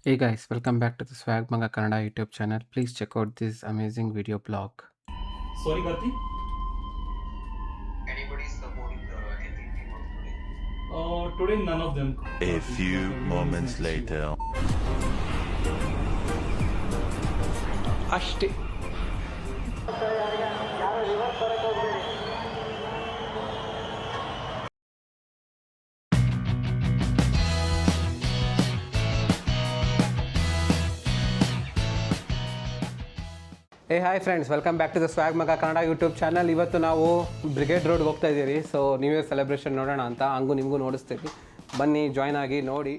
Hey guys, welcome back to the Swag Manga Kannada YouTube channel. Please check out this amazing video blog. Sorry, Karthi. Anybody supporting the healthy eating of today? Today none of them. A Karthi, few like everyone is moments in issue. later. ಅಷ್ಟೇ. Hey hi friends, welcome back to the swag ಮಗ Kannada YouTube channel. ಇವತ್ತು ನಾವು brigade ರೋಡ್ಗೆ ಹೋಗ್ತಾ ಇದ್ದೀರಿ. So new year celebration ನೋಡೋಣ ಅಂತ ಹಂಗೂ ನಿಮಗೂ ನೋಡಿಸ್ತೀವಿ. ಬನ್ನಿ, ಜಾಯ್ನ್ ಆಗಿ ನೋಡಿ.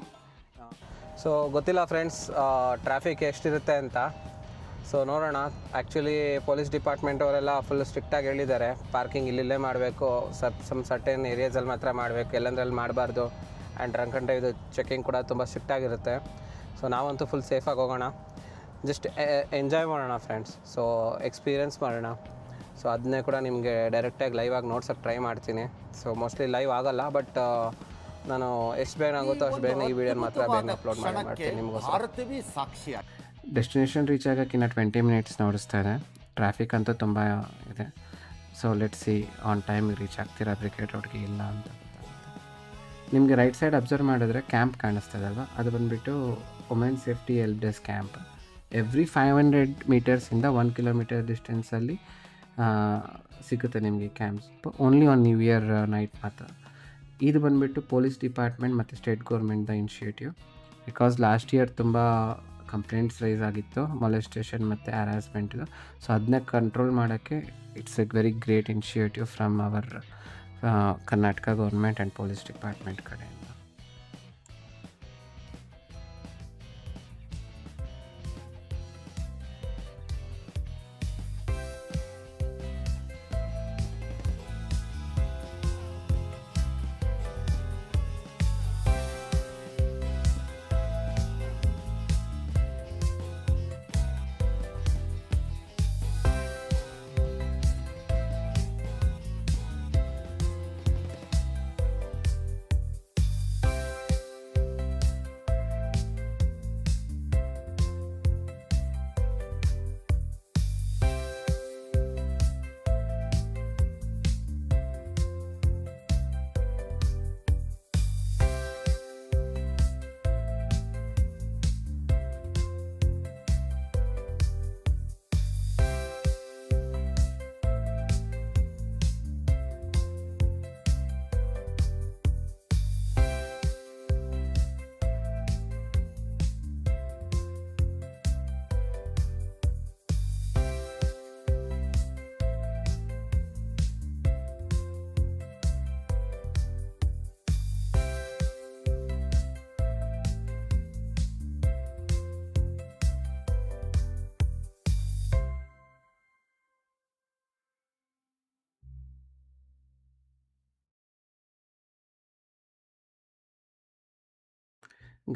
ಸೊ ಗೊತ್ತಿಲ್ಲ ಫ್ರೆಂಡ್ಸ್, ಟ್ರಾಫಿಕ್ ಎಷ್ಟಿರುತ್ತೆ ಅಂತ. ಸೊ ನೋಡೋಣ. ಆ್ಯಕ್ಚುಲಿ ಪೊಲೀಸ್ ಡಿಪಾರ್ಟ್ಮೆಂಟ್ ಅವರೆಲ್ಲ ಫುಲ್ ಸ್ಟ್ರಿಕ್ಟಾಗಿ ಹೇಳಿದ್ದಾರೆ, ಪಾರ್ಕಿಂಗ್ ಇಲ್ಲಿಲ್ಲೇ ಮಾಡಬೇಕು, ಸಮ್ ಸರ್ಟೆನ್ ಏರಿಯಾಸಲ್ಲಿ ಮಾತ್ರ ಮಾಡಬೇಕು, ಎಲ್ಲಂದ್ರಲ್ಲಿ ಮಾಡಬಾರ್ದು. ಆ್ಯಂಡ್ ಡ್ರಂಕ್ ಆ್ಯಂಡ್ ಇದು ಚೆಕಿಂಗ್ ಕೂಡ ತುಂಬ ಸ್ಟ್ರಿಕ್ಟಾಗಿರುತ್ತೆ. ಸೊ ನಾವಂತೂ ಫುಲ್ ಸೇಫಾಗಿ ಹೋಗೋಣ, ಜಸ್ಟ್ ಎಂಜಾಯ್ ಮಾಡೋಣ ಫ್ರೆಂಡ್ಸ್. ಸೊ ಎಕ್ಸ್ಪೀರಿಯೆನ್ಸ್ ಮಾಡೋಣ. ಸೊ ಅದನ್ನೇ ಕೂಡ ನಿಮಗೆ ಡೈರೆಕ್ಟಾಗಿ ಲೈವಾಗಿ ನೋಡ್ಸೋಕ್ಕೆ ಟ್ರೈ ಮಾಡ್ತೀನಿ. ಸೊ ಮೋಸ್ಟ್ಲಿ ಲೈವ್ ಆಗೋಲ್ಲ, ಬಟ್ ನಾನು ಎಷ್ಟು ಬೇಗ ಆಗುತ್ತೋ ಅಷ್ಟು ಬೇಗ ಈ ವಿಡಿಯೋನ ಮಾತ್ರ ಬೇಗ ಅಪ್ಲೋಡ್ ಮಾಡ್ತೀನಿ ನಿಮಗೋಸ್ಕರ. ಡೆಸ್ಟಿನೇಷನ್ ರೀಚ್ ಆಗೋಕ್ಕೆ ಇನ್ನು 20 ಮಿನಿಟ್ಸ್ ನೋಡಿಸ್ತಾ ಇದೆ. ಟ್ರಾಫಿಕ್ ಅಂತೂ ತುಂಬ ಇದೆ. ಸೊ ಲೆಟ್ ಸಿ ಆನ್ ಟೈಮಿಗೆ ರೀಚ್ ಆಗ್ತೀರಾ ಬ್ರಿಗೇಡ್ ರೋಡ್ಗೆ ಇಲ್ಲ ಅಂತ ಗೊತ್ತಾಗುತ್ತೆ. ನಿಮಗೆ ರೈಟ್ ಸೈಡ್ ಅಬ್ಸರ್ವ್ ಮಾಡಿದ್ರೆ ಕ್ಯಾಂಪ್ ಕಾಣಿಸ್ತದಲ್ವ, ಅದು ಬಂದುಬಿಟ್ಟು women safety help desk camp. Every 500 ಮೀಟರ್ಸಿಂದ 1 ಕಿಲೋಮೀಟರ್ ಡಿಸ್ಟೆನ್ಸಲ್ಲಿ ಸಿಗುತ್ತೆ ನಿಮಗೆ camps. Only on new year night ಮಾತ್ರ. ಇದು ಬಂದುಬಿಟ್ಟು ಪೊಲೀಸ್ ಡಿಪಾರ್ಟ್ಮೆಂಟ್ ಮತ್ತು ಸ್ಟೇಟ್ ಗೌರ್ಮೆಂಟ್ದ ಇನಿಷಿಯೇಟಿವ್. ಬಿಕಾಸ್ ಲಾಸ್ಟ್ ಇಯರ್ ತುಂಬ ಕಂಪ್ಲೇಂಟ್ಸ್ ರೈಸ್ ಆಗಿತ್ತು, ಮೊಲೆಸ್ಟೇಷನ್ ಮತ್ತು ಹ್ಯಾರಾಸ್ಮೆಂಟ್ದು. ಸೊ ಅದನ್ನ ಕಂಟ್ರೋಲ್ ಮಾಡೋಕ್ಕೆ it's a very great initiative from our Karnataka government and police department ಕಡೆಯಿಂದ.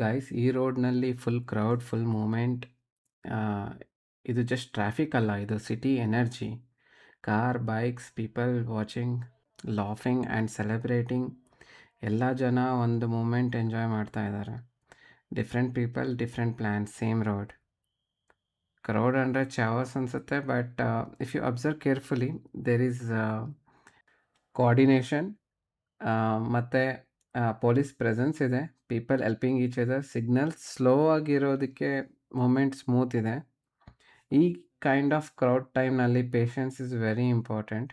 ಗೈಸ್, ಈ ರೋಡ್ನಲ್ಲಿ ಫುಲ್ ಕ್ರೌಡ್, ಫುಲ್ ಮೂಮೆಂಟ್. ಇದು ಜಸ್ಟ್ ಟ್ರಾಫಿಕ್ ಅಲ್ಲ, ಇದು city energy. Car, bikes, people watching, laughing and celebrating. ಎಲ್ಲ ಜನ ಒಂದು ಮೂಮೆಂಟ್ ಎಂಜಾಯ್ ಮಾಡ್ತಾ ಇದ್ದಾರೆ. Different people, different plans, same road. Crowd ಅಂದರೆ ಚಾವಸ್ ಅನಿಸುತ್ತೆ, but if you observe carefully there is coordination ಮತ್ತು ಪೊಲೀಸ್ ಪ್ರೆಸೆನ್ಸ್ ಇದೆ. People helping each other. Signals slow ಆಗಿರೋದಕ್ಕೆ ಮೂಮೆಂಟ್ ಸ್ಮೂತ್ ಇದೆ. ಈ ಕೈಂಡ್ ಆಫ್ ಕ್ರೌಡ್ ಟೈಮ್ನಲ್ಲಿ patience is very important.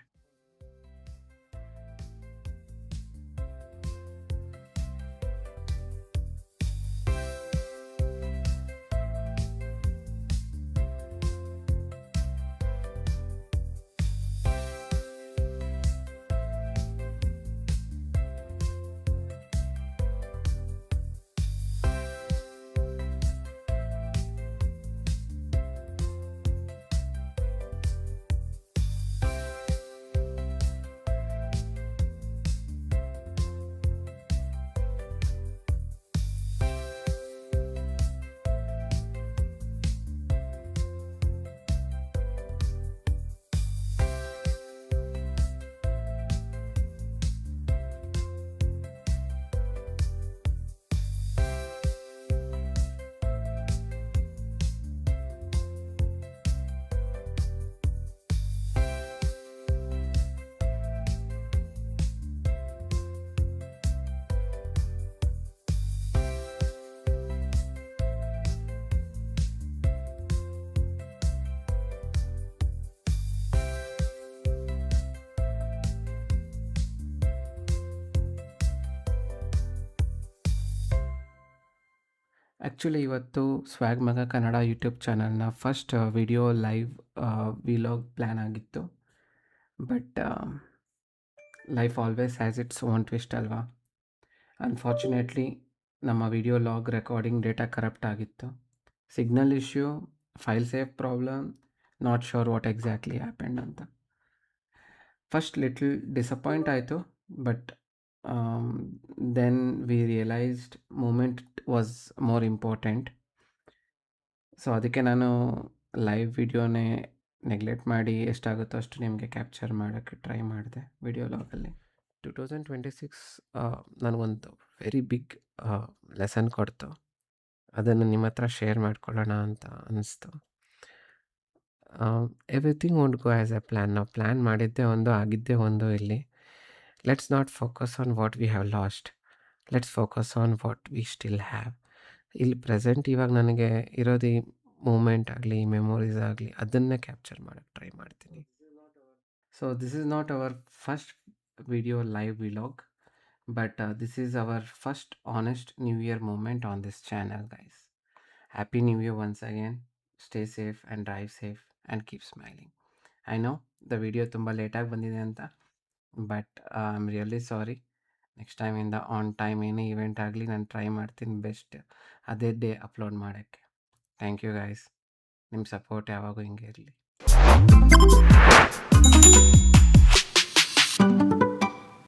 Actually ಇವತ್ತು swag ಮಗ ಕನ್ನಡ ಯೂಟ್ಯೂಬ್ ಚಾನಲ್ನ first video live vlog plan ಆಗಿತ್ತು. But life always has its own twist ಅಲ್ವಾ. ಅನ್ಫಾರ್ಚುನೇಟ್ಲಿ ನಮ್ಮ video log recording data corrupt ಆಗಿತ್ತು. Signal issue, file save problem, not sure what exactly happened ಅಂತ. First little disappoint ಆಯಿತು, but then we realised moment was more important. So ಅದಕ್ಕೆ ನಾನು live ವಿಡಿಯೋನೇ neglect ಮಾಡಿ ಎಷ್ಟಾಗುತ್ತೋ ಅಷ್ಟು ನಿಮಗೆ ಕ್ಯಾಪ್ಚರ್ ಮಾಡೋಕ್ಕೆ ಟ್ರೈ ಮಾಡಿದೆ ವಿಡಿಯೋ ಲಾಗಲ್ಲಿ. 2026 ನನಗೊಂದು ವೆರಿ ಬಿಗ್ ಲೆಸನ್ ಕೊಡ್ತು. ಅದನ್ನು ನಿಮ್ಮ ಹತ್ರ ಶೇರ್ ಮಾಡ್ಕೊಳ್ಳೋಣ ಅಂತ ಅನ್ನಿಸ್ತು. Everything won't go as A plan. ನಾವು ಪ್ಲ್ಯಾನ್ ಮಾಡಿದ್ದೇ ಒಂದು, ಆಗಿದ್ದೇ ಒಂದು. ಇಲ್ಲಿ let's not focus on what we have lost, let's focus on what we still have. ಇಲ್ಲಿ ಪ್ರೆಸೆಂಟ್ ಇವಾಗ ನನಗೆ ಇರೋದು ಈ ಮೂಮೆಂಟ್ ಆಗಲಿ, ಮೆಮೊರೀಸ್ ಆಗಲಿ, ಅದನ್ನೇ ಕ್ಯಾಪ್ಚರ್ ಮಾಡೋಕ್ಕೆ ಟ್ರೈ ಮಾಡ್ತೀನಿ. So this is not our first video live vlog, but this is our first honest New Year moment on this channel, guys. Happy New Year once again. Stay safe and drive safe and keep smiling. I know the video ತುಂಬ ಲೇಟಾಗಿ ಬಂದಿದೆ ಅಂತ, but I am really sorry. Next ಟೈಮಿಂದ on time ಏನೇ event ಆಗಲಿ ನಾನು try ಮಾಡ್ತೀನಿ best ಅದೇ ಡೇ ಅಪ್ಲೋಡ್ ಮಾಡೋಕ್ಕೆ. Thank you guys. ನಿಮ್ಮ ಸಪೋರ್ಟ್ ಯಾವಾಗೂ ಹಿಂಗೆ ಇರಲಿ.